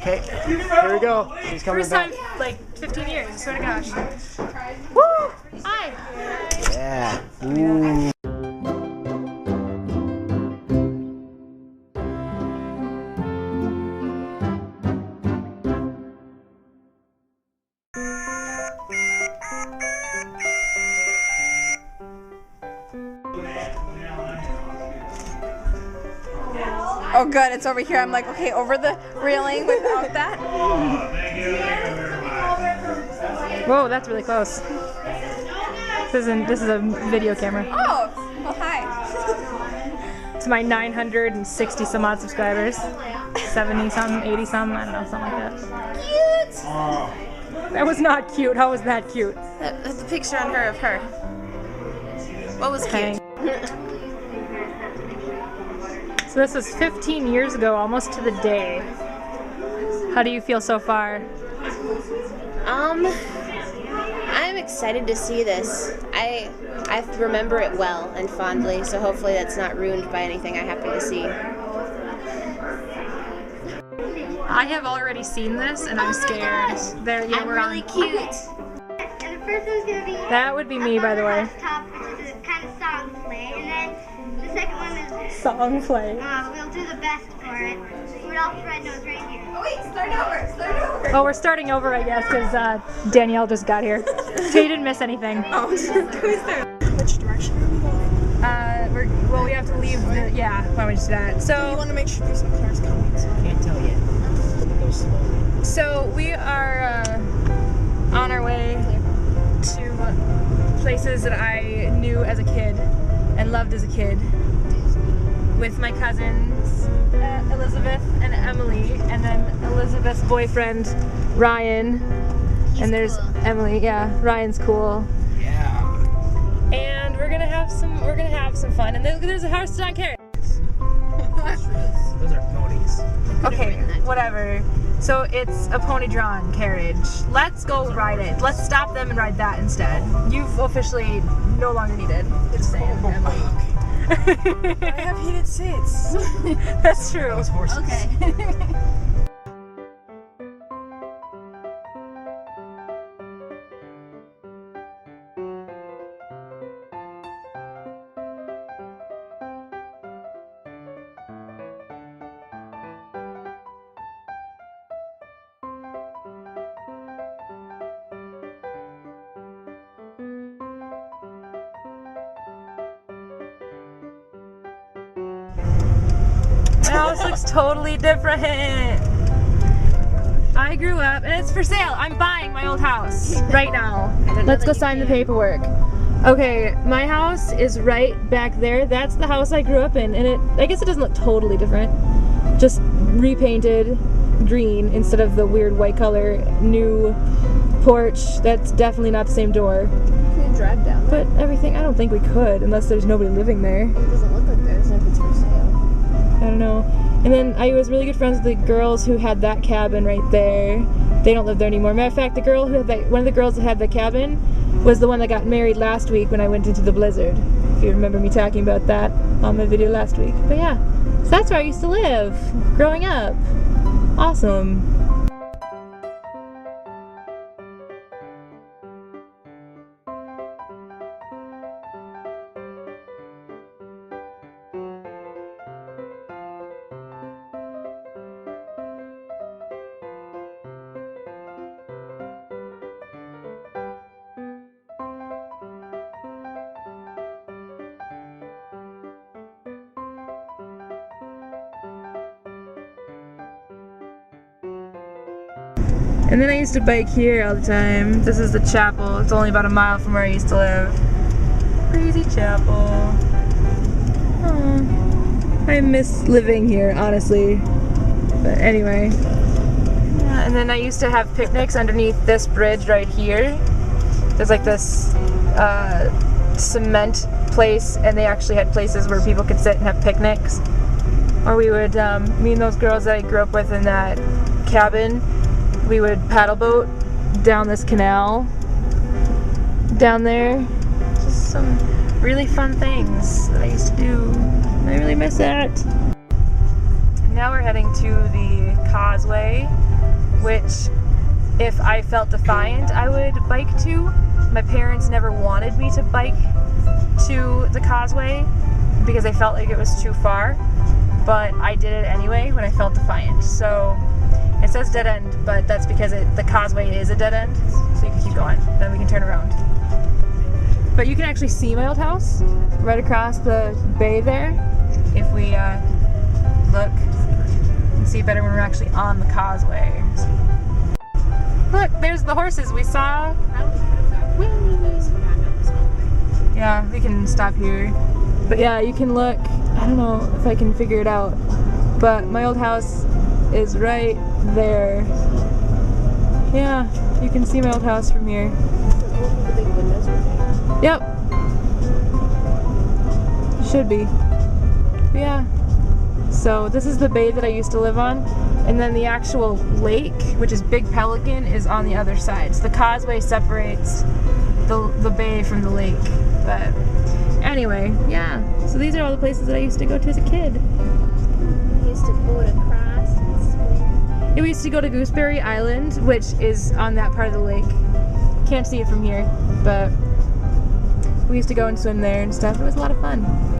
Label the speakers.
Speaker 1: Okay, here we go. He's coming
Speaker 2: First
Speaker 1: back.
Speaker 2: time, like 15 years, I swear to gosh. Woo! Hi!
Speaker 1: Yeah. Ooh.
Speaker 3: Oh good, it's over here. I'm like, okay, over the railing without that.
Speaker 2: Whoa, that's really close. This is a video camera.
Speaker 3: Oh, well hi.
Speaker 2: To my 960 some odd subscribers. 70 some, 80 some, I don't know, something like that.
Speaker 3: Cute!
Speaker 2: That was not cute. How was that cute?
Speaker 3: That's a picture on her of her. What was cute?
Speaker 2: So this was 15 years ago, almost to the day. How do you feel so far?
Speaker 4: I'm excited to see this. I remember it well and fondly, so hopefully that's not ruined by anything I happen to see.
Speaker 2: I have already seen this and I'm scared. There, yeah,
Speaker 4: I'm
Speaker 2: we're
Speaker 4: really
Speaker 2: on.
Speaker 4: cute.
Speaker 5: And the first one's gonna be
Speaker 2: That would be me, by the way.
Speaker 5: top, which is a kind of song play, and then the second one is
Speaker 2: Song play.
Speaker 5: we'll do the best for it. Rudolph's Red-Nosed Reindeer.
Speaker 3: Oh wait, start over.
Speaker 2: Oh, we're starting over, I guess, because Danielle just got here. So you didn't miss anything.
Speaker 3: Oh, which direction are we going?
Speaker 2: Well, we have to leave the, yeah, why don't we just do that?
Speaker 3: You
Speaker 2: So,
Speaker 3: want to make sure there's some cars coming. So.
Speaker 1: Can't tell yet. Go slowly.
Speaker 2: so we are on our way to places that I knew as a kid and loved as a kid with my cousins, Elizabeth and Emily, and then Elizabeth's boyfriend, Ryan. And there's Emily, yeah, Ryan's cool.
Speaker 1: Yeah.
Speaker 2: And we're gonna have some fun. And there's a house on carrot.
Speaker 1: Those are ponies.
Speaker 2: Okay, whatever. So it's a pony-drawn carriage. Let's go ride it. Let's stop them and ride that instead. You've officially no longer needed. Just saying, Emily.
Speaker 3: I have heated seats.
Speaker 2: That's true.
Speaker 1: Those horses.
Speaker 3: Okay.
Speaker 2: My house looks totally different. I grew up, and it's for sale. I'm buying my old house right now. Let's go sign the paperwork. Okay, my house is right back there. That's the house I grew up in, and I guess it doesn't look totally different. Just repainted green instead of the weird white color. New porch. That's definitely not the same door.
Speaker 3: Can we drive down there?
Speaker 2: But everything, I don't think we could unless there's nobody living there.
Speaker 3: It doesn't look like there's if it's for sale.
Speaker 2: I don't know. And then I was really good friends with the girls who had that cabin right there. They don't live there anymore. Matter of fact, the girl who had that, one of the girls that had the cabin was the one that got married last week when I went into the blizzard. If you remember me talking about that on my video last week. But yeah, so that's where I used to live growing up. Awesome. And then I used to bike here all the time. This is the chapel. It's only about a mile from where I used to live. Crazy chapel. Aww. I miss living here, honestly. But anyway. Yeah, and then I used to have picnics underneath this bridge right here. There's like this cement place, and they actually had places where people could sit and have picnics. Or we would, me and those girls that I grew up with in that cabin, we would paddle boat down this canal down there. Just some really fun things that I used to do. And I really miss that. And now we're heading to the causeway which if I felt defiant, I would bike to. My parents never wanted me to bike to the causeway because they felt like it was too far, but I did it anyway when I felt defiant. So it says dead end, but that's because the causeway is a dead end, so you can keep going, then we can turn around. But you can actually see my old house right across the bay there if we look and see better when we're actually on the causeway. Look, there's the horses we saw. Yeah, we can stop here. But yeah, you can look. I don't know if I can figure it out, but my old house is right there. Yeah, you can see my old house from here. Yep. Should be. Yeah. So this is the bay that I used to live on, and then the actual lake, which is Big Pelican, is on the other side. So the causeway separates the bay from the lake. But anyway, yeah. So these are all the places that I used to go to as a kid.
Speaker 4: We used to boat across and swim.
Speaker 2: Yeah, we used to go to Gooseberry Island, which is on that part of the lake. Can't see it from here, but we used to go and swim there and stuff. It was a lot of fun.